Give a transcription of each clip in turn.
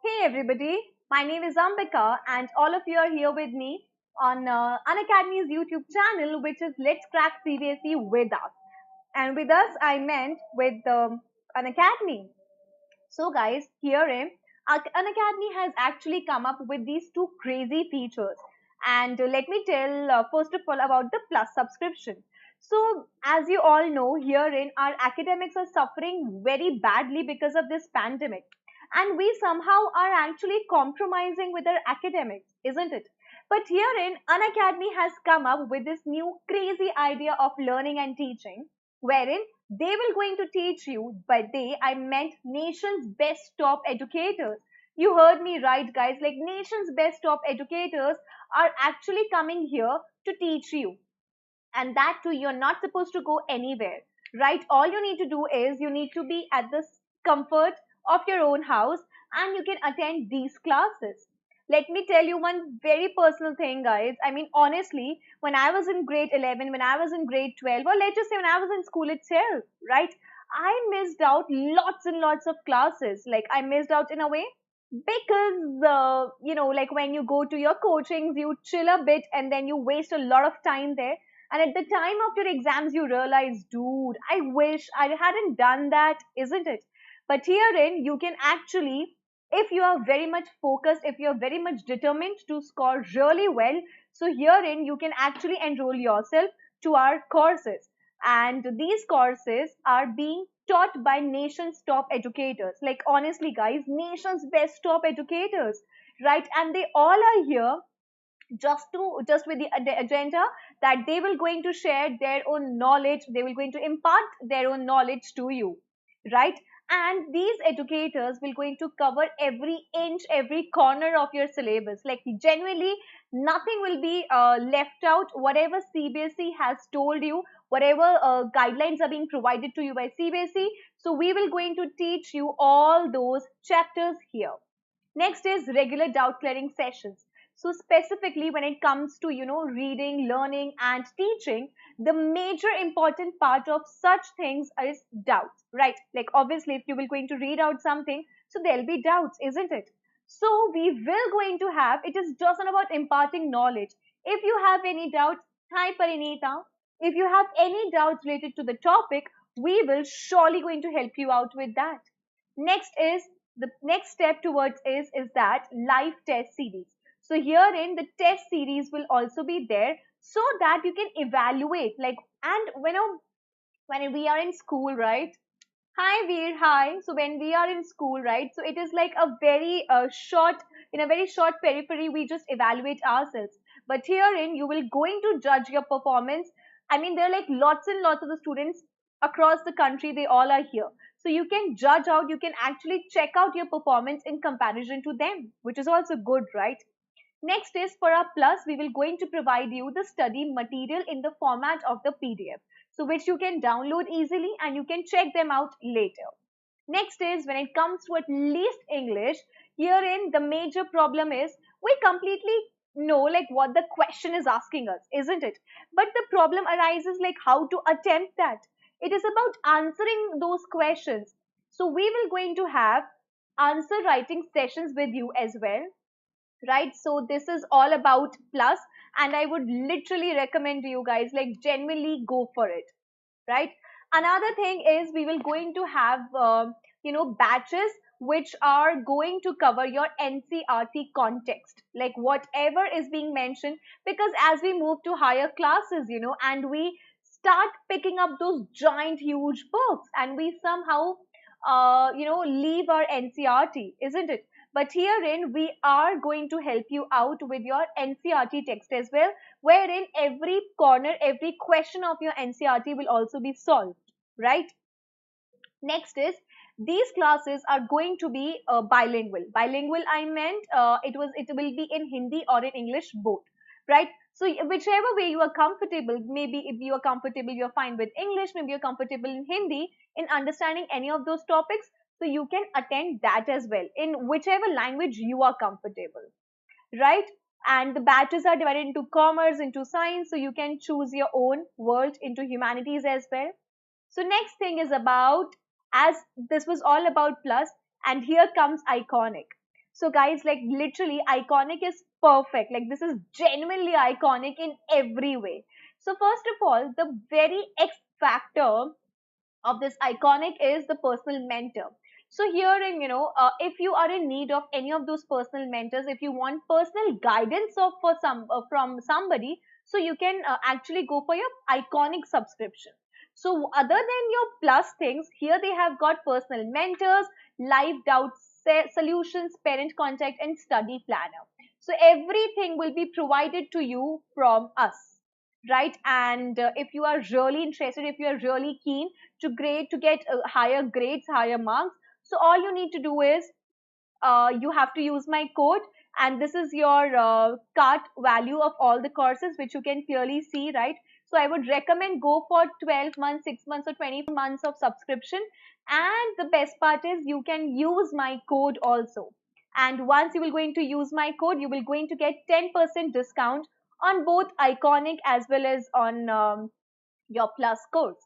Hey everybody, my name is Ambika and all of you are here with me on Unacademy's YouTube channel, which is Let's Crack CBSE with us. And with us I meant with Unacademy. So guys, herein Unacademy has actually come up with these two crazy features. And let me tell first of all about the Plus subscription. So as you all know, herein our academics are suffering very badly because of this pandemic. And we somehow are actually compromising with our academics, isn't it? But herein, Unacademy has come up with this new crazy idea of learning and teaching, wherein they will going to teach you. By they, I meant nation's best top educators. You heard me right, guys. Like nation's best top educators are actually coming here to teach you. And that too, you're not supposed to go anywhere, right? All you need to do is you need to be at the comfort of your own house and you can attend these classes. Let me tell you one very personal thing, guys. I mean, honestly, when I was in grade 11, when I was in grade 12, or let's just say when I was in school itself, right? I missed out lots and lots of classes. Like, I missed out in a way because, like when you go to your coachings, you chill a bit and then you waste a lot of time there. And at the time of your exams, you realize, dude, I wish I hadn't done that, isn't it? But herein, you can actually, if you are very much focused, if you're very much determined to score really well, so herein, you can actually enroll yourself to our courses. And these courses are being taught by nation's top educators. Like, honestly, guys, nation's best top educators, right? And they all are here just with the agenda that they will going to share their own knowledge, they will going to impart their own knowledge to you, right? And these educators will going to cover every inch, every corner of your syllabus. Like genuinely nothing will be left out. Whatever CBSE has told you, whatever guidelines are being provided to you by CBSE, so we will going to teach you all those chapters here. Next is regular doubt clearing sessions. So specifically when it comes to, reading, learning and teaching, the major important part of such things is doubts, right? Like obviously if you will going to read out something, so there'll be doubts, isn't it? So we will going to have, it is just not about imparting knowledge. If you have any doubts, hi Parinita. If you have any doubts related to the topic, we will surely going to help you out with that. Next is the next step towards is that live test series. So herein the test series will also be there so that you can evaluate like, and when we are in school, right? Hi Veer, hi. So when we are in school, right? So it is like a very short, in a very short periphery, we just evaluate ourselves. But herein, you will going to judge your performance. I mean, there are like lots and lots of the students across the country. They all are here. So you can judge out, you can actually check out your performance in comparison to them, which is also good, right? Next is for our plus, we will going to provide you the study material in the format of the PDF. So which you can download easily and you can check them out later. Next is when it comes to at least English, herein the major problem is we completely know like what the question is asking us, isn't it? But the problem arises like how to attempt that. It is about answering those questions. So we will going to have answer writing sessions with you as well, right? So this is all about plus, and I would literally recommend to you guys like genuinely go for it, right? Another thing is we will going to have batches which are going to cover your NCRT context, like whatever is being mentioned, because as we move to higher classes, and we start picking up those giant huge books and we somehow leave our NCRT, isn't it? But herein we are going to help you out with your NCRT text as well, wherein every corner, every question of your NCRT will also be solved, right? Next is these classes are going to be bilingual. Bilingual, I meant it will be in Hindi or in English both, right? So whichever way you are comfortable, maybe if you are comfortable, you're fine with English, maybe you're comfortable in Hindi, in understanding any of those topics, so you can attend that as well in whichever language you are comfortable, right? And the batches are divided into commerce, into science, so you can choose your own world into humanities as well. So next thing is about, as this was all about plus, and here comes iconic. So guys, like literally iconic is perfect. Like this is genuinely iconic in every way. So first of all, the very X factor of this iconic is the personal mentor. So here in, if you are in need of any of those personal mentors, if you want personal guidance of for some from somebody, so you can actually go for your iconic subscription. So other than your plus things, here they have got personal mentors, live doubt solutions, parent contact, and study planner. So everything will be provided to you from us, right? And if you are really interested, if you are really keen to get higher grades, higher marks, so all you need to do is you have to use my code, and this is your cart value of all the courses, which you can clearly see, right? So I would recommend go for 12 months, 6 months, or 24 months of subscription. And the best part is you can use my code also. And once you will going to use my code, you will going to get 10% discount on both iconic as well as on your plus course.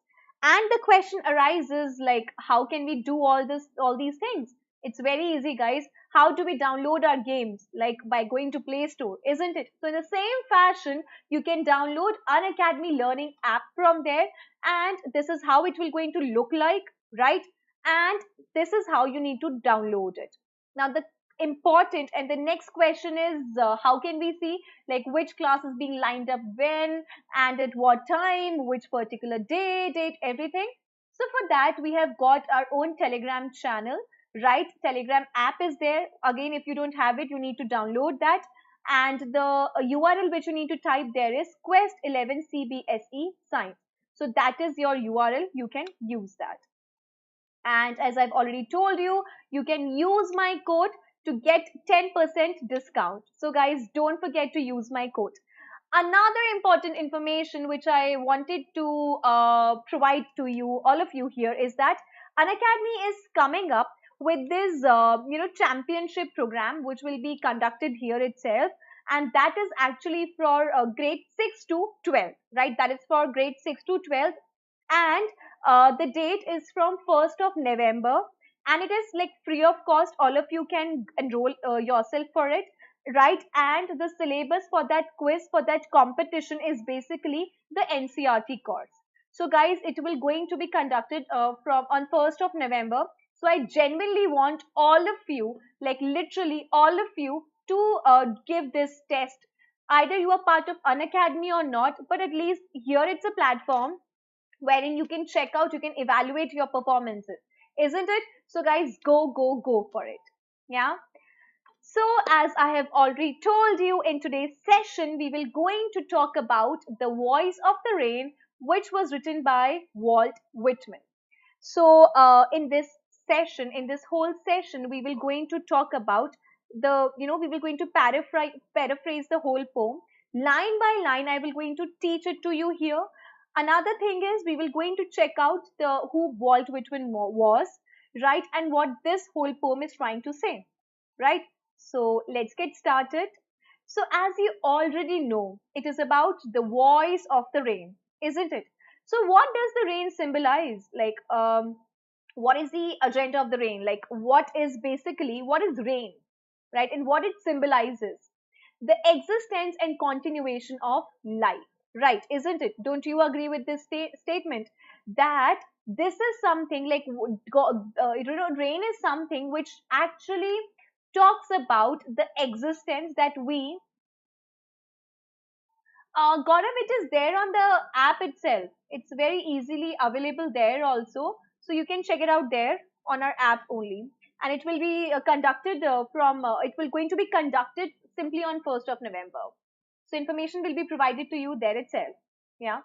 And the question arises, like, how can we do all these things? It's very easy, guys. How do we download our games? Like by going to Play Store, isn't it? So in the same fashion, you can download Unacademy learning app from there, and this is how it will going to look like, right? And this is how you need to download it. Now the important and the next question is, how can we see like which class is being lined up when and at what time, which particular day, date, everything. So for that, we have got our own Telegram channel, right? Telegram app is there. Again, if you don't have it, you need to download that. And the URL which you need to type there is Quest 11 CBSE Science. So that is your URL. You can use that. And as I've already told you, you can use my code to get 10% discount. So guys, don't forget to use my code. Another important information which I wanted to provide to you, all of you here, is that Unacademy is coming up with this, championship program which will be conducted here itself, and that is actually for grade 6 to 12, right? That is for grade 6 to 12, and the date is from 1st of November, and it is like free of cost. All of you can enroll yourself for it, right? And the syllabus for that quiz, for that competition, is basically the NCRT course. So guys, it will going to be conducted from on 1st of November. So I genuinely want all of you, like literally all of you, to give this test. Either you are part of Unacademy or not, but at least here it's a platform wherein you can check out, you can evaluate your performances, isn't it? So guys, go for it. Yeah. So as I have already told you, in today's session, we will going to talk about The Voice of the Rain, which was written by Walt Whitman. So in this session, in this whole session, we will going to talk about we will going to paraphrase the whole poem line by line. I will going to teach it to you here. Another thing is we will going to check out the who Walt Whitman was, right, and what this whole poem is trying to say, right? So let's get started. So as you already know, it is about the voice of the rain, isn't it? So what does the rain symbolize? Like, what is the agenda of the rain? Like, what is rain, right? And what it symbolizes? The existence and continuation of life, right? Isn't it? Don't you agree with this statement that this is something like, rain is something which actually talks about the existence that we Gaurav, it is there on the app itself. It's very easily available there also. So you can check it out there on our app only. And it will be it will going to be conducted simply on 1st of November. So information will be provided to you there itself. Yeah.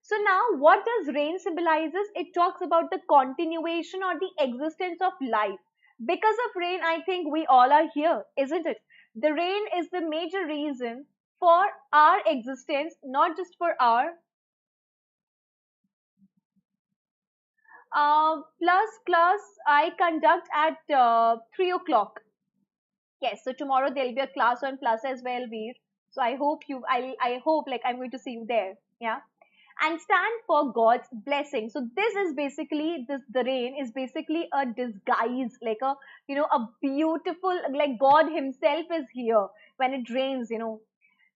So now what does rain symbolizes? It talks about the continuation or the existence of life. Because of rain, I think we all are here, isn't it? The rain is the major reason for our existence, not just for our plus I conduct at 3 o'clock. Yes, so tomorrow there'll be a class on plus as well, Veer. So I hope like I'm going to see you there. Yeah. and stand for God's blessing. So this is basically this the rain is basically a disguise, like a a beautiful, like God Himself is here when it rains.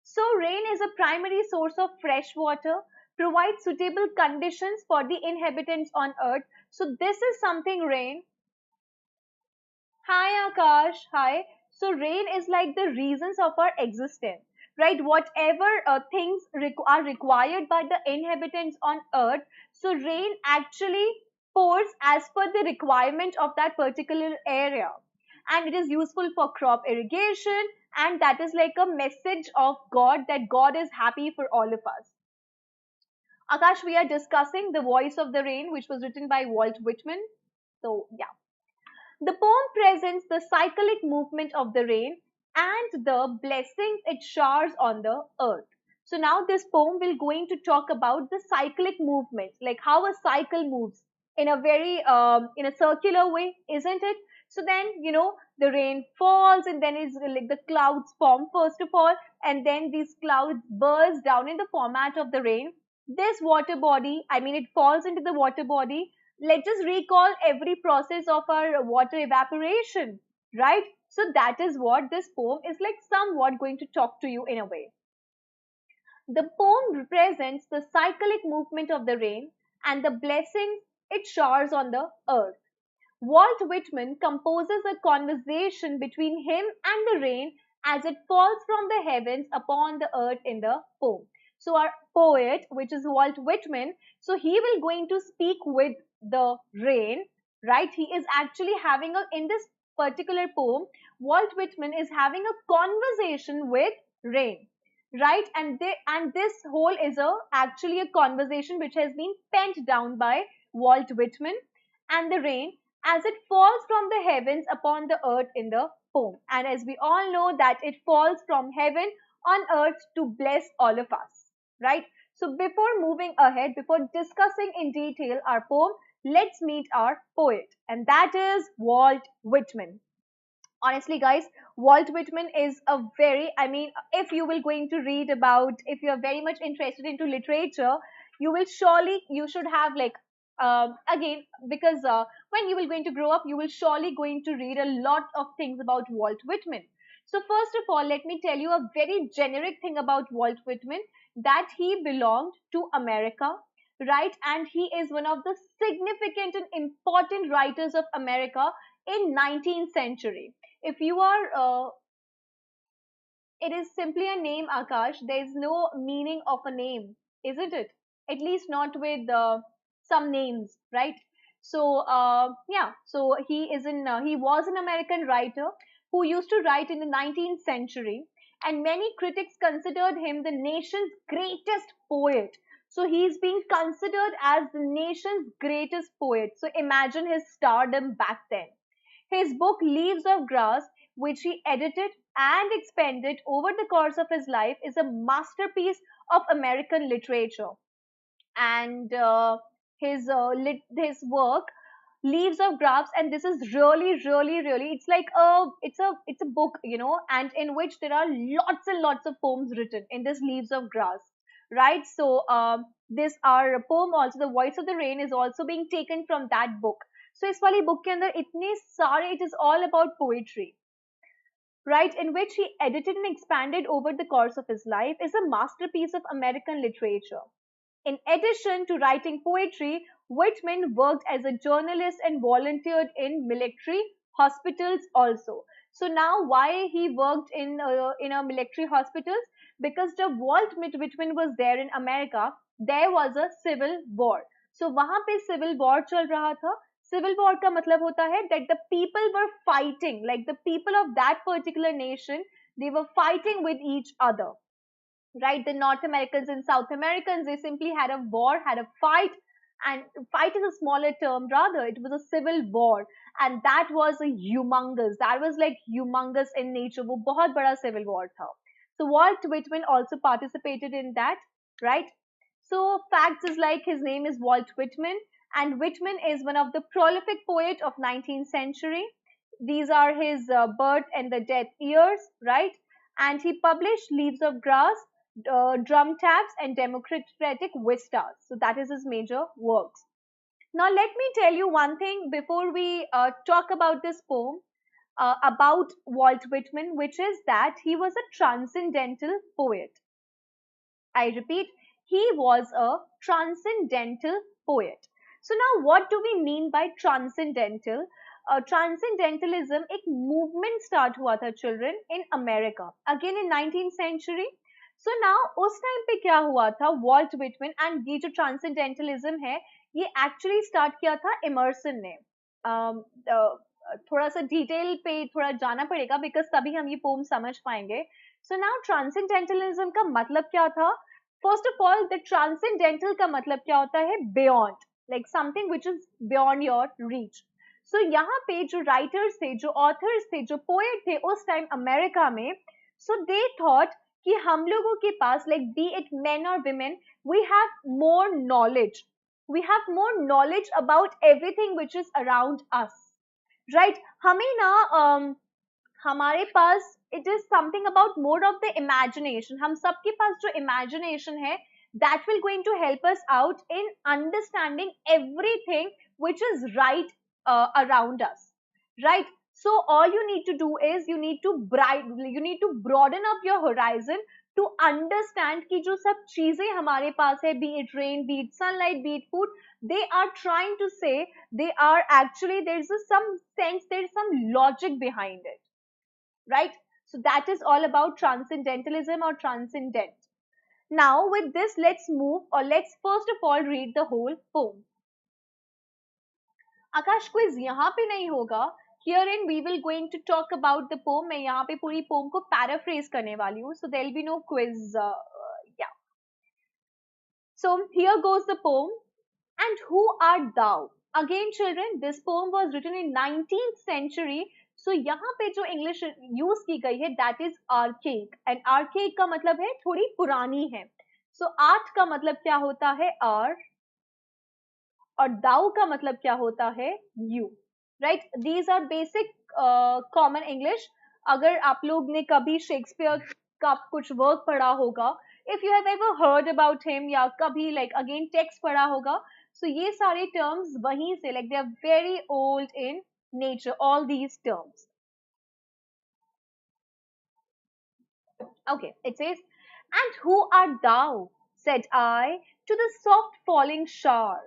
So rain is a primary source of fresh water, provides suitable conditions for the inhabitants on earth. So this is something rain. Hi Akash, hi. So rain is like the reasons of our existence, right? Whatever things are required by the inhabitants on earth, so rain actually pours as per the requirement of that particular area. And it is useful for crop irrigation, and that is like a message of God that God is happy for all of us. Akash, we are discussing The Voice of the Rain, which was written by Walt Whitman. So, yeah. The poem presents the cyclic movement of the rain and the blessings it showers on the earth. So now this poem will going to talk about the cyclic movement, like how a cycle moves in a very in a circular way, isn't it? So then the rain falls and then it's like the clouds form first of all, and then these clouds burst down in the format of the rain. This water body, I mean, it falls into the water body. Let us recall every process of our water evaporation, right? So that is what this poem is like somewhat going to talk to you in a way. The poem represents the cyclic movement of the rain and the blessings it showers on the earth. Walt Whitman composes a conversation between him and the rain as it falls from the heavens upon the earth in the poem. So our poet, which is Walt Whitman, so he will going to speak with the rain, right? He is actually having in this particular poem, Walt Whitman is having a conversation with rain, right? And this whole is actually a conversation which has been penned down by Walt Whitman and the rain as it falls from the heavens upon the earth in the poem. And as we all know that it falls from heaven on earth to bless all of us, right? So before moving ahead, before discussing in detail our poem, let's meet our poet, and that is Walt Whitman. Honestly guys, Walt Whitman is a very, I mean, if you will going to read about, if you're very much interested into literature, you will surely, you should have like again, because when you will going to grow up, you will surely going to read a lot of things about Walt Whitman. So first of all, let me tell you a very generic thing about Walt Whitman, that he belonged to America, right? And he is one of the significant and important writers of America in 19th century. If you are it is simply a name, Akash. There is no meaning of a name, isn't it? At least not with some names, right? So yeah, so he was an American writer who used to write in the 19th century, and many critics considered him the nation's greatest poet. So he's being considered as the nation's greatest poet. So imagine his stardom back then. His book Leaves of Grass, which he edited and expanded over the course of his life, is a masterpiece of American literature. And his work Leaves of Grass, and this is really, it's like it's a book, and in which there are lots and lots of poems written in this Leaves of Grass, right? So this our poem also, The Voice of the Rain, is also being taken from that book. So इस वाली book के अंदर इतने सारे, it is all about poetry, right, in which he edited and expanded over the course of his life, is a masterpiece of American literature. In addition to writing poetry, Whitman worked as a journalist and volunteered in military hospitals also. So now, why he worked in a military hospitals? Because the Walt Whitman was there in America, there was a civil war. So वहाँ पे civil war चल रहा था. Civil war का मतलब होता है that the people were fighting, like the people of that particular nation, they were fighting with each other, right? The North Americans and South Americans, they simply had a war, had a fight, and fight is a smaller term, rather, it was a civil war, and that was that was like humongous in nature. वो बहुत बड़ा civil war था. So Walt Whitman also participated in that, right? So facts is like his name is Walt Whitman, and Whitman is one of the prolific poet of 19th century. These are his birth and the death years, right? And he published Leaves of Grass, drum taps, and democratic vistas. So that is his major works. Now let me tell you one thing before we talk about this poem about Walt Whitman, which is that he was a transcendental poet. I repeat, he was a transcendental poet. So now what do we mean by transcendental? Transcendentalism एक movement start हुआ था children in America again in 19th century. So now उस time पे क्या हुआ था Walt Whitman and ये जो transcendentalism है ये actually start किया था Emerson ने. um, uh, थोड़ा सा डिटेल पे थोड़ा जाना पड़ेगा बिकॉज तभी हम ये पोम समझ पाएंगे. सो नाउ ट्रांसेंडेंटलिज्म का मतलब क्या था? First of all the transcendental का मतलब क्या होता है? Beyond, like something which is beyond your reach. So यहाँ पे जो राइटर्स थे, जो ऑथर्स थे, जो पोएट थे उस टाइम अमेरिका में, सो दे थॉट कि हम लोगों के पास, लाइक बी इट मेन और women, we have more knowledge, we have more knowledge about everything which is around us, right? हमें ना हमारे पास it is something about more of the imagination. हम सबके पास जो imagination है that will going to help us out in understanding everything which is right around us, right? So all you need to do is you need to broaden up your horizon to understand कि जो सब चीजें हमारे पास है, be it rain, be it sunlight, be it food, they are trying to say, they are actually, there's some sense, there's some logic behind it, right? So that is all about transcendentalism or transcendent. Now with this, let's move, or let's first of all read the whole poem. Akash quiz यहाँ पे नहीं होगा. Herein we will going to talk about the poem. मैं यहाँ पे पूरी poem को paraphrase करने वाली हूँ. So there will be no quiz. Yeah. So here goes the poem. And who art thou? Again, children, this poem was written in 19th century. So यहाँ पे जो English use की गई है, that is archaic. And archaic का मतलब है थोड़ी पुरानी है. So art का मतलब क्या होता है? Are. और दाउ का मतलब क्या होता है? You, right? These are basic common English. अगर आप लोग ने कभी शेक्सपियर का कुछ वर्क पढ़ा होगा, if you have ever heard about him, या कभी लाइक अगेन टेक्स्ट पढ़ा होगा, सो ये सारे टर्म्स वहीं से, like they are very old in nature, all these terms. Okay, it says, and who art thou, said I, to the soft falling shower,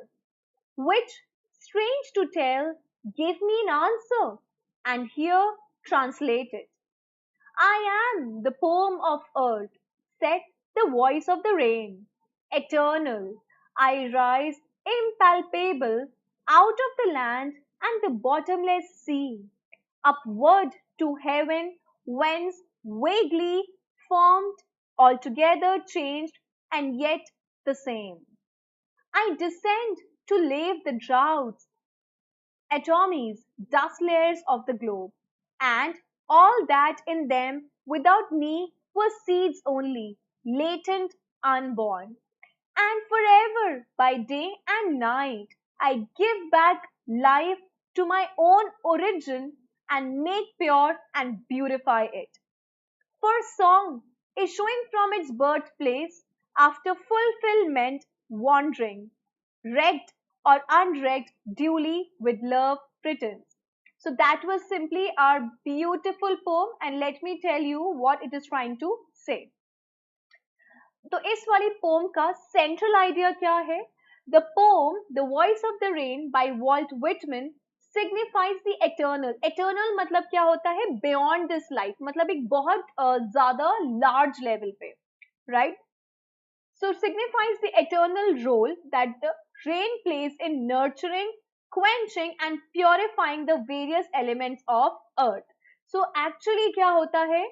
which, strange to tell, gave me an answer, and here translated. I am the poem of earth, said the voice of the rain. Eternal, I rise impalpable out of the land and the bottomless sea, upward to heaven, whence vaguely formed, altogether changed, and yet the same. I descend to lave the droughts, atomies, dust layers of the globe, and all that in them without me were seeds only, latent, unborn. And forever, by day and night, I give back life to my own origin and make pure and beautify it. For song, issuing from its birthplace, after fulfillment, wandering, regged or unregged, duly with love returns. So that was simply our beautiful poem, and let me tell you what it is trying to say. तो इस वाली pome का central idea क्या है? The pome the voice of the rain bye Walt Whitman signifies the eternal. Eternal मतलब क्या होता है? बियॉन्ड दिस लाइफ, मतलब एक बहुत ज्यादा लार्ज लेवल पे, right? So signifies the eternal role that the rain plays in nurturing, quenching and purifying the various elements of earth. So actually क्या होता है?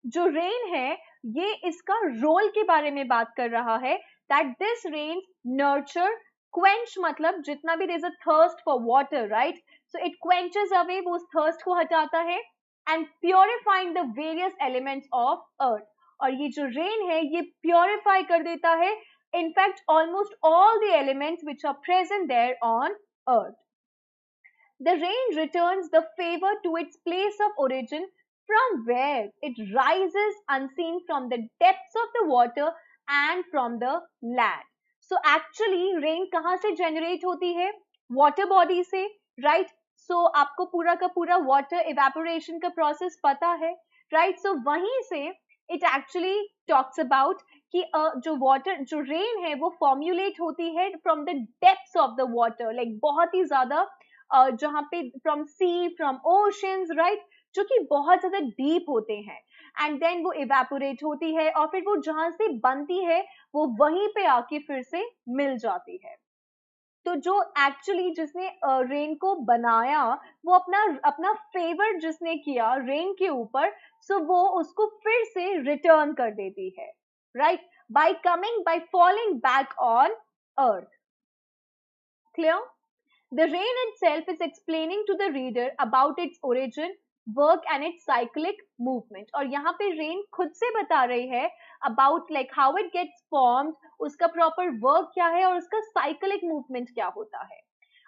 जो rain है ये इसका रोल के बारे में बात कर रहा है, that this rain nurture, quench मतलब जितना भी there is a thirst for water, right? So it quenches away, वो उस thirst को हटाता है, and purifying the various elements of earth. और ये जो rain है ये purify कर देता है in fact almost all the elements which are present there on earth. The rain returns the favor to its place of origin, from where it rises unseen from the depths of the water and from the land. So actually rain कहाँ से generate होती है? Water body से, right? So आपको पूरा का पूरा water evaporation का process पता है, right? So वहीं से it actually talks about कि जो water जो rain है वो formulate होती है from the depths of the water, like बहुत ही ज़्यादा जहाँ पे from sea, from oceans, right? जो कि बहुत ज़्यादा deep होते हैं, and then वो evaporate होती है और फिर वो जहाँ से बनती है वो वहीं पे आके फिर से मिल जाती है. तो जो एक्चुअली जिसने रेन को बनाया वो अपना अपना फेवर जिसने किया रेन के ऊपर, सो वो उसको फिर से रिटर्न कर देती है, right? By falling back on earth. Clear? The rain itself is explaining to the reader about its origin, work and its cyclic movement. और यहाँ पे rain खुद से बता रही है about like how it gets formed, उसका proper work क्या है और उसका cyclic movement क्या होता है.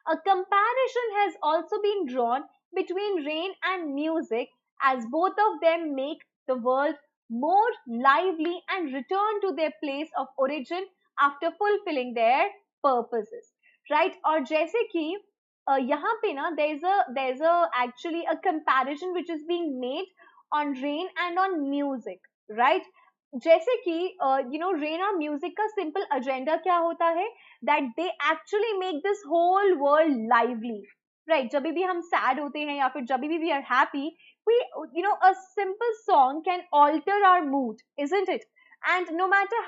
A comparison has also been drawn between rain and music, as both of them make the world more lively and return to their place of origin after fulfilling their purposes. Right और जैसे कि यहाँ पे ना there's a actually a comparison which is being made on rain and on music, right? जैसे कि rain और music का simple agenda क्या होता है, that they actually make this whole world lively, right? जब भी हम sad होते हैं या फिर जब भी we are happy, we a simple song can alter our mood, isn't it? And no matter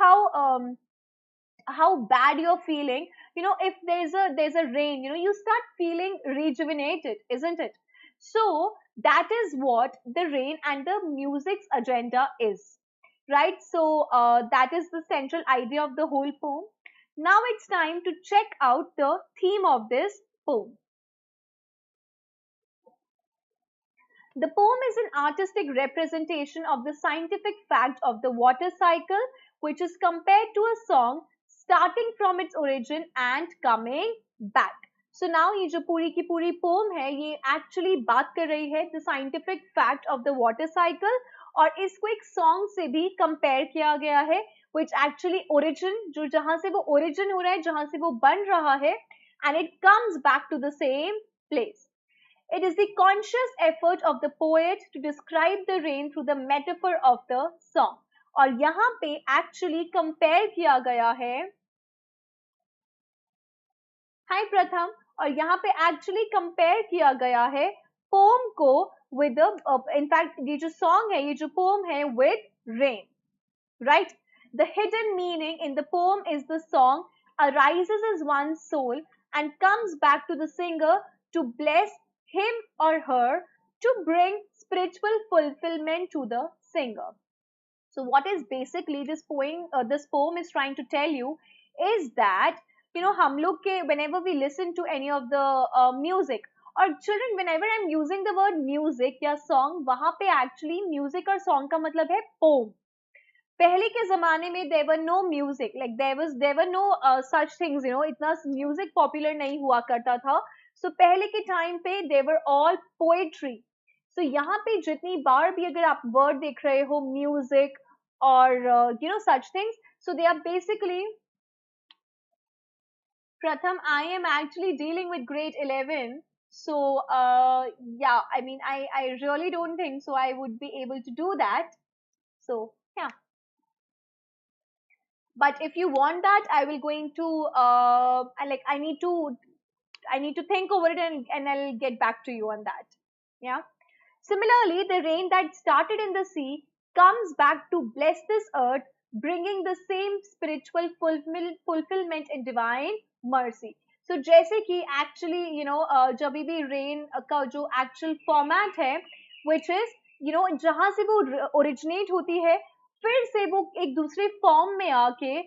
how bad you're feeling, if there's a rain, you start feeling rejuvenated, isn't it? So that is what the rain and the music's agenda is, right? So that is the central idea of the whole poem. Now it's time to check out the theme of this poem. The poem is an artistic representation of the scientific fact of the water cycle, which is compared to a song starting from its origin and coming back. So now ये जो पूरी की पूरी poem है ये actually बात कर रही है the scientific fact of the water cycle और इसको एक song से भी compare किया गया है which actually origin जो जहाँ से वो origin हो रहा है जहाँ से वो बन रहा है and it comes back to the same place. It is the conscious effort of the poet to describe the rain through the metaphor of the song. और यहाँ पे actually compare किया गया है, हाय प्रथम, और यहाँ पे actually compare किया गया है poem को with the in fact ये जो song है ये जो poem है with rain, right? The hidden meaning in the poem is the song arises as one's soul and comes back to the singer to bless him or her, to bring spiritual fulfillment to the singer. So what is basically this poem is trying to tell you is that हम लोग के whenever we listen to any of the music, or children, whenever I'm using the word music या song, वहाँ पे actually music और song का मतलब है poem. पहले के जमाने में there were no music, like there were no such things, इतना music popular नहीं हुआ करता था. So पहले के टाइम पे they were all poetry. So यहाँ पे जितनी बार भी अगर आप word देख रहे हो music और such things, so they are basically Pratham, I am actually dealing with grade 11. So yeah, I mean I really don't think so I would be able to do that. So yeah. But if you want that, I will going to I need to think over it and I'll get back to you on that. Yeah. Similarly, the rain that started in the sea comes back to bless this earth, bringing the same spiritual fulfillment in divine mercy. So जैसे कि actually जब भी rain का जो actual format है, which is जहाँ से वो originate होती है, फिर से वो एक दूसरे form में आके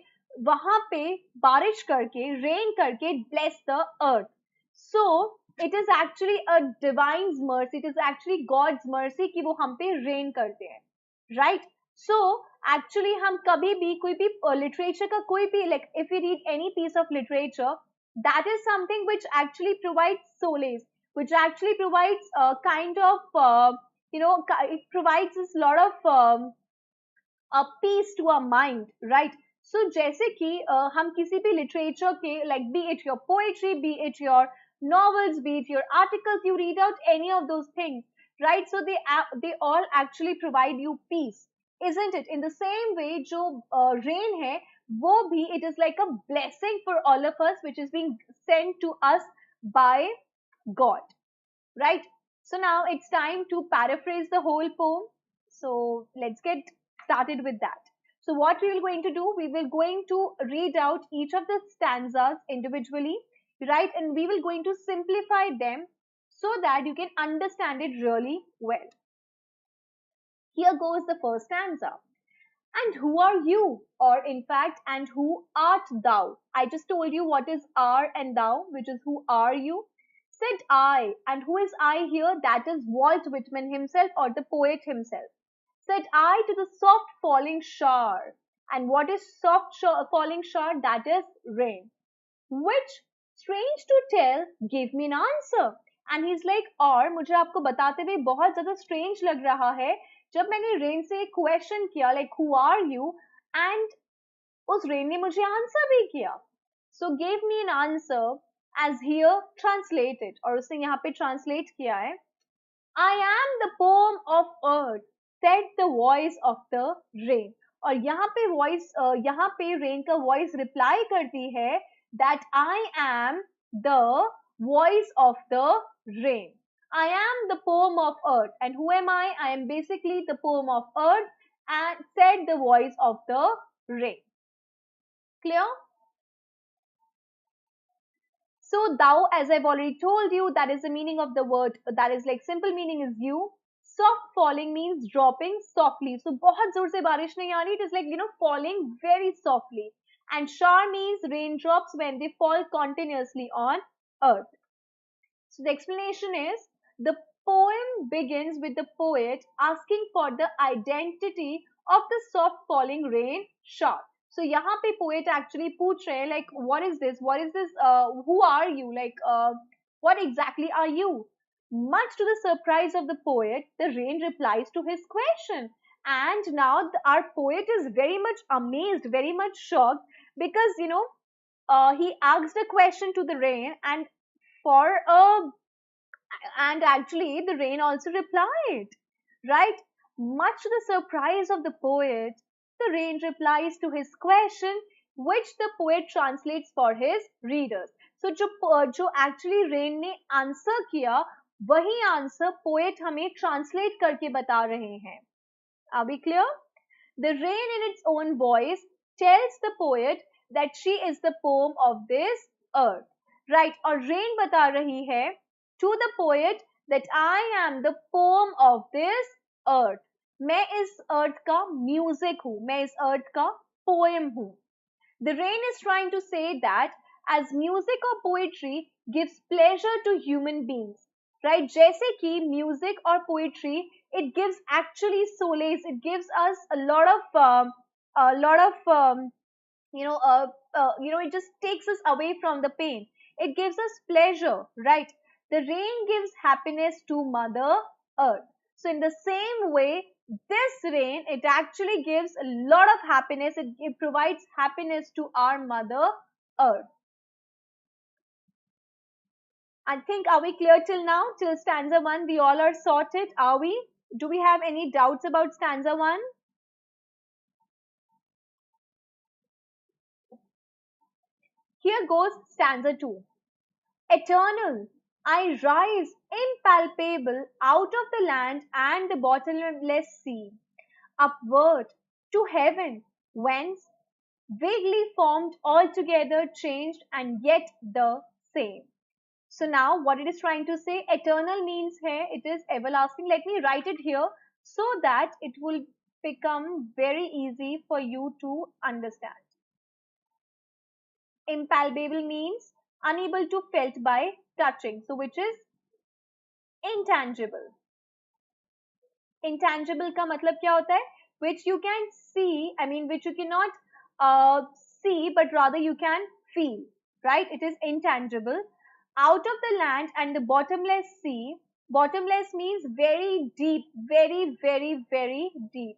वहाँ पे बारिश करके rain करके bless the earth. So it is actually a divine's mercy. It is actually God's mercy कि वो हम पे rain करते हैं, right? So actually हम कभी भी कोई भी literature का कोई भी like if we read any piece of literature, that is something which actually provides solace, which actually provides kind of it provides us a lot of a peace to our mind, right? So जैसे कि हम किसी भी literature के, like be it your poetry, be it your novels, be it your articles, you read out any of those things, right? So they all actually provide you peace, isn't it? In the same way, जो rain है, वो भी, it is like a blessing for all of us, which is being sent to us by God, right? So now it's time to paraphrase the whole poem. So let's get started with that. So what we will going to do, we will going to read out each of the stanzas individually, right? And we will going to simplify them so that you can understand it really well. Here goes the first stanza. And who are you? Or in fact, and who art thou? I just told you what is are and thou, which is who are you. Said I, and who is I here? That is Walt Whitman himself or the poet himself. Said I to the soft falling shower. And what is falling shower? That is rain. Which, strange to tell, give me an answer. And he's like, और मुझे आपको बताते हुए बहुत ज्यादा strange लग रहा है जब मैंने रेन से एक क्वेश्चन किया, like who are you, and उस रेन ने मुझे आंसर भी किया. So gave me an answer as here translated, और उसने यहाँ पे translate किया है. I am the poem of earth, said the voice of the rain. और यहाँ पे voice, यहाँ पे rain का voice reply करती है that I am the voice of the rain. I am the poem of earth. And who am I? I am basically the poem of earth, and said the voice of the rain. Clear? So thou, as I've already told you, that is the meaning of the word. That is like simple meaning is you. Soft falling means dropping softly. So बहुत जोर से बारिश नहीं आ रही. It is like, falling very softly. And shower means raindrops when they fall continuously on earth. So the explanation is, the poem begins with the poet asking for the identity of the soft falling rain shower. So यहाँ पे poet actually पूछ रहे हैं, like what is this? What is this? Who are you? Like what exactly are you? Much to the surprise of the poet, the rain replies to his question. And now our poet is very much amazed, very much shocked, because he asked a question to the rain, and for a and actually the rain also replied, right? Much to the surprise of the poet, the rain replies to his question, which the poet translates for his readers. So जो actually rain ने answer किया, वही answer poet हमें translate करके बता रहे हैं. Are we clear? The rain in its own voice tells the poet that she is the poem of this earth, right? और rain बता रही है to the poet that I am the poem of this earth. मैं इस earth का music हूँ, मैं इस earth का poem हूँ. The rain is trying to say that as music or poetry gives pleasure to human beings, right? जैसे कि music or poetry, it gives actually solace. It gives us a lot of it just takes us away from the pain. It gives us pleasure, right? The rain gives happiness to Mother Earth. So in the same way, this rain, it actually gives a lot of happiness. It provides happiness to our Mother Earth. I think, are we clear till now? Till stanza 1, we all are sorted, are we? Do we have any doubts about stanza 1? Here goes stanza 2. Eternal, I rise impalpable out of the land and the bottomless sea, upward to heaven, whence, vaguely formed, altogether changed, and yet the same. So now what it is trying to say, eternal means here, it is everlasting. Let me write it here so that it will become very easy for you to understand. Impalpable means unable to felt by touching, so which is intangible. Intangible का मतलब क्या होता है? Which you can see, I mean which you cannot see, but rather you can feel, right? It is intangible. Out of the land and the bottomless sea. Bottomless means very deep, very, very, very deep.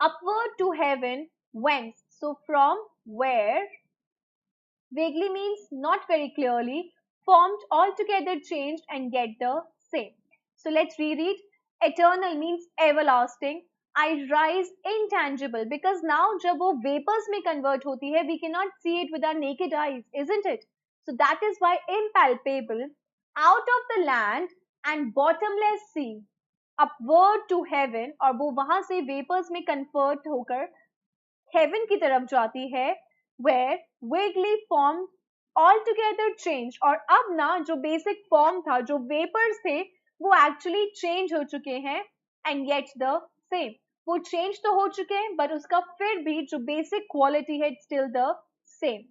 Upward to heaven, whence. So from where, vaguely means not very clearly, formed, altogether changed, and yet the same. So let's reread. Eternal means everlasting. I rise intangible because now जब वो vapors में convert होती है, we cannot see it with our naked eyes, isn't it? So that is why impalpable, out of the land and bottomless sea, upward to heaven, और वो वहां से vapors में convert होकर heaven की तरफ जाती है, where vaguely formed, altogether changed, और अब ना जो basic form था, जो vapors थे, वो actually change हो चुके हैं, and yet the same. वो change तो हो चुके हैं, but उसका फिर भी जो basic quality है, it's still the same.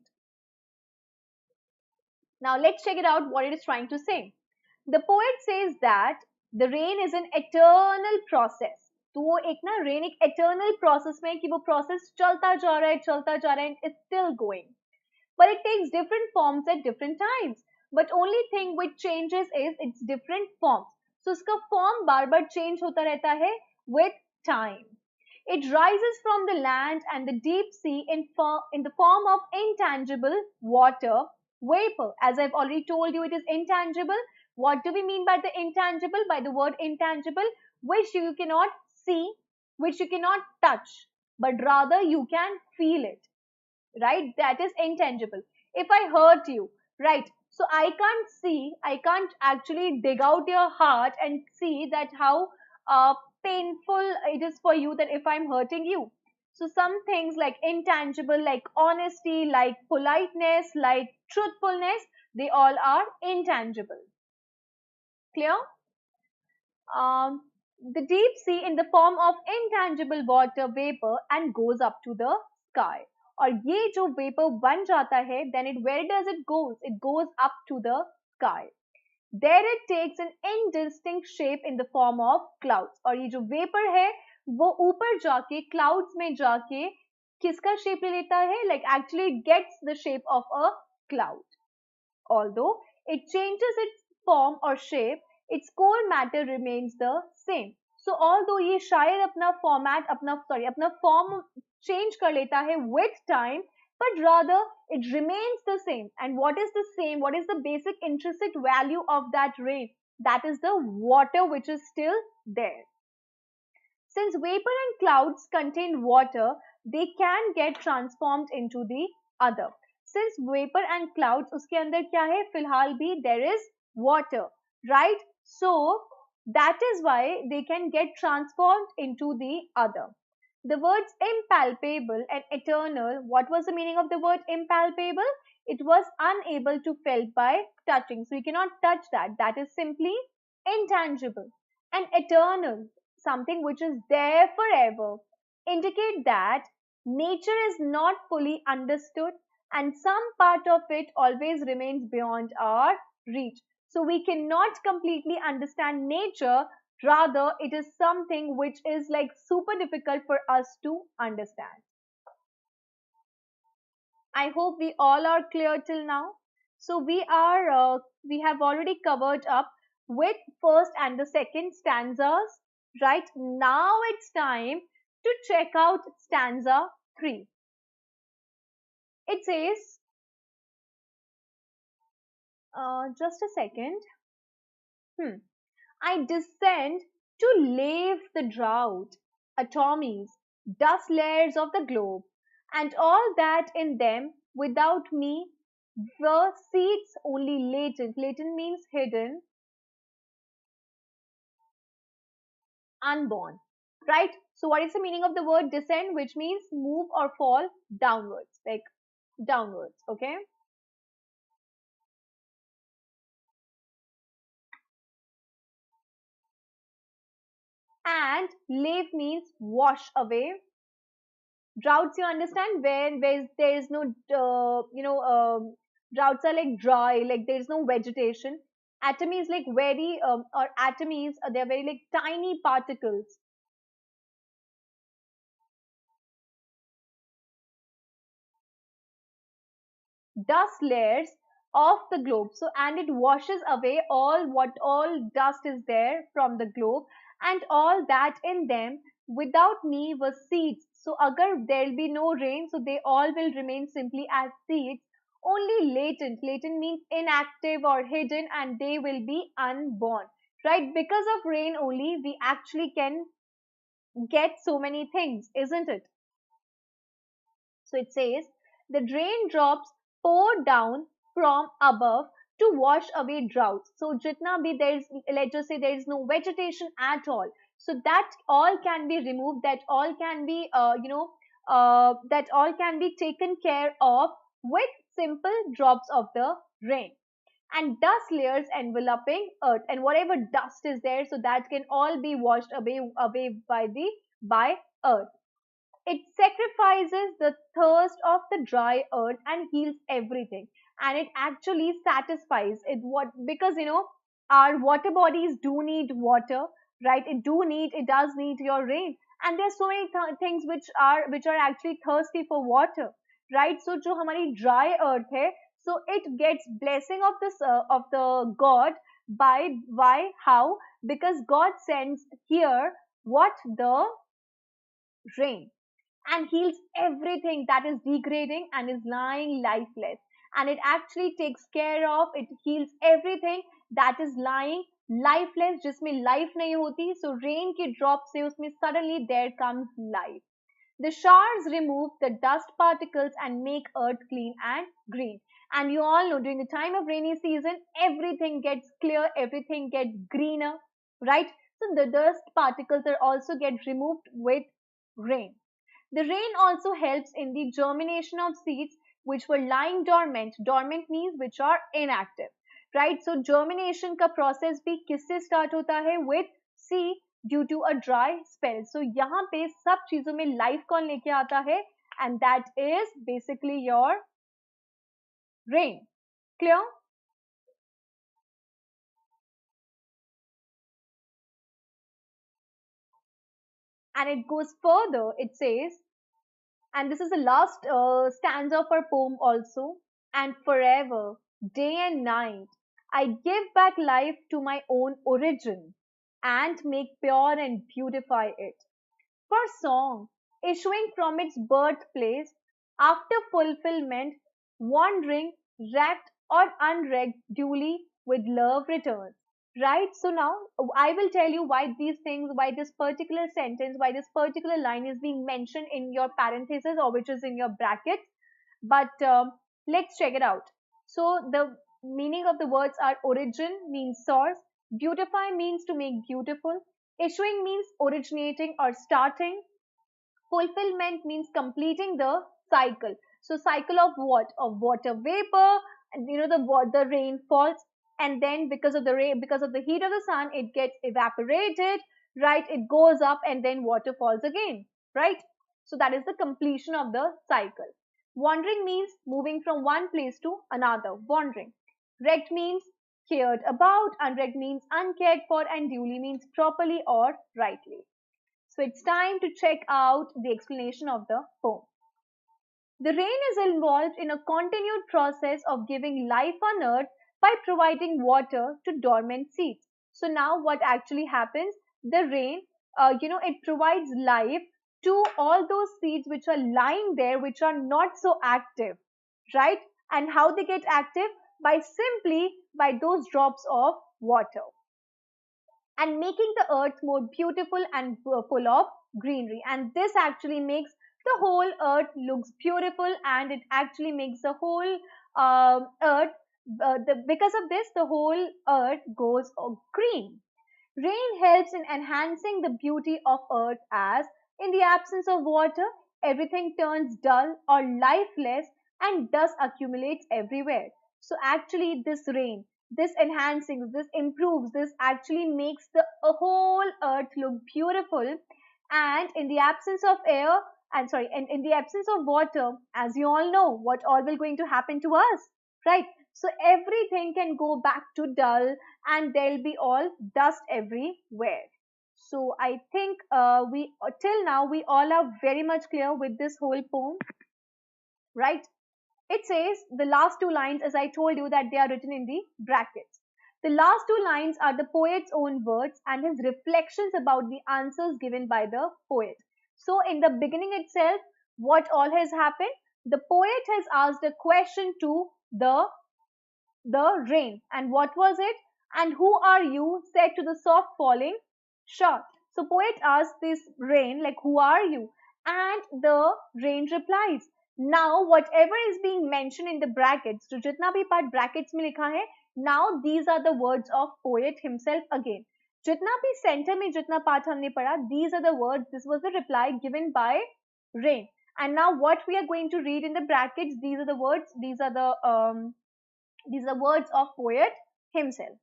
Now let's check it out what it is trying to say. The poet says that the rain is an eternal process. तो वो एक ना rain एक eternal process में है कि वो process चलता जा रहा है and it's still going. But it takes different forms at different times. But only thing which changes is its different forms. So उसका form बार बार change होता रहता है with time. It rises from the land and the deep sea in the form of intangible water vapor. As I've already told you, it is intangible. What do we mean by the intangible? By the word intangible, which you cannot see, which you cannot touch, but rather you can feel it, right? That is intangible. If I hurt you, right? So I can't see, I can't actually dig out your heart and see that how painful it is for you that if I'm hurting you. So some things like intangible, like honesty, like politeness, like truthfulness, they all are intangible. Clear? um, the deep sea in the form of intangible water vapor and goes up to the sky. और ये जो vapor बन जाता है, then it where does it goes? It goes up to the sky. There it takes an indistinct shape in the form of clouds. और ये जो vapor है, वो ऊपर जाके clouds में जाके किसका shape ले लेता है? Like actually it gets the shape of a cloud. Although it changes its form or shape, its core matter remains the same. So although ये शायद अपना format अपना form change कर लेता है with time, but rather it remains the same. And what is the same? What is the basic intrinsic value of that rain? That is the water which is still there. Since vapor and clouds contain water, they can get transformed into the other. Since vapor and clouds, उसके अंदर क्या है? फिलहाल भी there is water, right? So that is why they can get transformed into the other. The words impalpable and eternal. What was the meaning of the word impalpable? It was unable to felt by touching. So you cannot touch that. That is simply intangible. And eternal, something which is there forever, indicate that nature is not fully understood and some part of it always remains beyond our reach. So we cannot completely understand nature, rather it is something which is like super difficult for us to understand. I hope we all are clear till now. So we have already covered up with first and the second stanzas. Right now it's time to check out stanza 3. It says, just a second. I descend to lave the drought, atomies, dust layers of the globe, and all that in them without me were seeds only latent. Latent means hidden, unborn. Right? So what is the meaning of the word descend, which means move or fall downwards, like downwards, okay? And lave means wash away. Droughts, you understand, where there is no droughts are like dry, like there is no vegetation. Atomy is like very or atomies, they're very like tiny particles. Dust layers of the globe. So and it washes away all dust is there from the globe, and all that in them without me were seeds. So agar there'll be no rain, so they all will remain simply as seeds, only latent. Latent means inactive or hidden, and they will be unborn, right? Because of rain only, we actually can get so many things, isn't it? So it says the raindrops pour down from above to wash away droughts. So jitna bhi there is, let's just say there is no vegetation at all. So that all can be removed. That all can be, that all can be taken care of with simple drops of the rain. And dust layers enveloping earth, and whatever dust is there, so that can all be washed away by earth. It sacrifices the thirst of the dry earth and heals everything. And it actually satisfies it, what, because our water bodies do need water, right? It does need your rain. And there's so many things which are actually thirsty for water, right? So jo hamari dry earth hai, so it gets blessing of this of the God. By how? Because God sends here what? The rain, and heals everything that is degrading and is lying lifeless. And it actually takes care of, it heals everything that is lying lifeless, जिसमें life नहीं होती. So rain के drop से उसमें suddenly there comes life. The showers remove the dust particles and make earth clean and green. And you all know during the time of rainy season, everything gets clear, everything gets greener, right? So the dust particles are also get removed with rain. The rain also helps in the germination of seeds which were lying dormant. Dormant means which are inactive, right? So germination का process भी किससे start होता है? With C, due to a dry spell. So यहाँ पे सब चीजों में life कौन लेके आता है? And that is basically your rain. Clear? And it goes further. It says, and this is the last stanza of our poem also. And forever, day and night, I give back life to my own origin and make pure and beautify it. For song, issuing from its birthplace, after fulfillment, wandering, wracked or unwrecked, duly with love returns. Right? So now I will tell you why these things, why this particular sentence, why this particular line is being mentioned in your parenthesis or which is in your brackets. But let's check it out. So the meaning of the words are: origin means source, beautify means to make beautiful, issuing means originating or starting, fulfillment means completing the cycle. So cycle of what? Of water vapor, and the rain falls, and then because of the rain, because of the heat of the sun, it gets evaporated, right? It goes up and then water falls again, right? So that is the completion of the cycle. Wandering means moving from one place to another, wandering. Wrecked means cared about, unwrecked means uncared for, and duly means properly or rightly. So it's time to check out the explanation of the poem. The rain is involved in a continued process of giving life on earth by providing water to dormant seeds. So now what actually happens? The rain, it provides life to all those seeds which are lying there, which are not so active, right? And how they get active? By simply by those drops of water, and making the earth more beautiful and full of greenery. And this actually makes the whole earth looks beautiful, and it actually makes the whole earth, because of this, the whole earth goes green. Rain helps in enhancing the beauty of earth, as in the absence of water, everything turns dull or lifeless and dust accumulates everywhere. So actually this rain, this enhancing, this improves, this actually makes the whole earth look beautiful. And in the absence of air, and sorry, and in the absence of water, as you all know, what all will going to happen to us, right? So everything can go back to dull, and there'll be all dust everywhere. So I think we till now we all are very much clear with this whole poem, right? It says the last two lines, as I told you, that they are written in the brackets. The last two lines are the poet's own words and his reflections about the answers given by the poet. So, in the beginning itself, what all has happened? The poet has asked a question to the rain. And what was it? And who are you? Said to the soft falling shower. So poet asks this rain, like, who are you? And the rain replies. Now, whatever is being mentioned in the brackets, तो जितना भी part brackets में लिखा है, now these are the words of poet himself again. जितना भी center में जितना part हमने पढ़ा, these are the words, this was the reply given by rain. And now what we are going to read in the brackets, these are the words, these are the words of poet himself.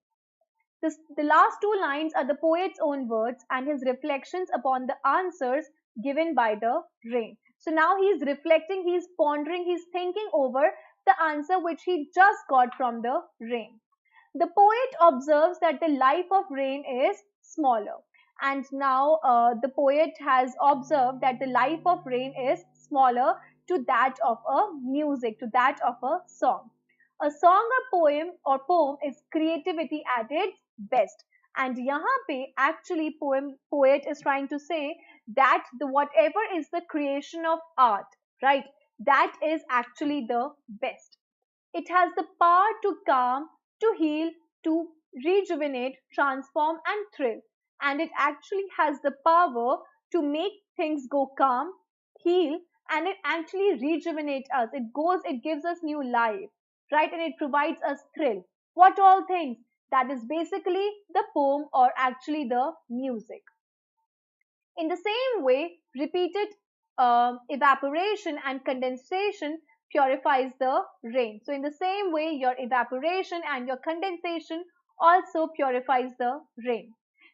The last two lines are the poet's own words and his reflections upon the answers given by the rain. So now he's reflecting, he's pondering, he's thinking over the answer which he just got from the rain. The poet observes that the life of rain is smaller. And now the poet has observed that the life of rain is smaller to that of a music, to that of a song. A song or poem is creativity at its best. And यहाँ पे actually poet is trying to say that the whatever is the creation of art, right, that is actually the best. It has the power to calm, to heal, to rejuvenate, transform and thrill. And it actually has the power to make things go calm, heal, and it actually rejuvenates us. It gives us new life, right? And it provides us thrill. What all things? That is basically the poem or actually the music. In the same way, repeated evaporation and condensation purifies the rain. So in the same way, your evaporation and your condensation also purifies the rain.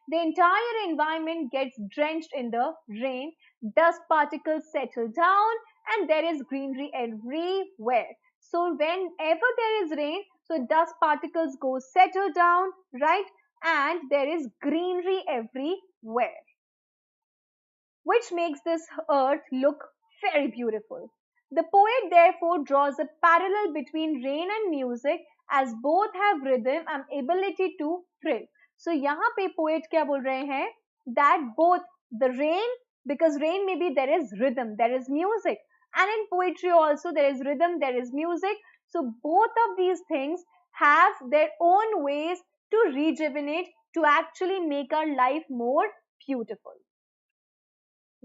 The entire environment gets drenched in the rain, dust particles settle down, and there is greenery everywhere. So whenever there is rain, so dust particles go settle down, right? And there is greenery everywhere, which makes this earth look very beautiful. The poet therefore draws a parallel between rain and music as both have rhythm and ability to thrill. So यहाँ पे poet क्या बोल रहे हैं? That both the rain, because rain maybe there is rhythm, there is music, and in poetry also there is rhythm, there is music. So both of these things have their own ways to rejuvenate, to actually make our life more beautiful.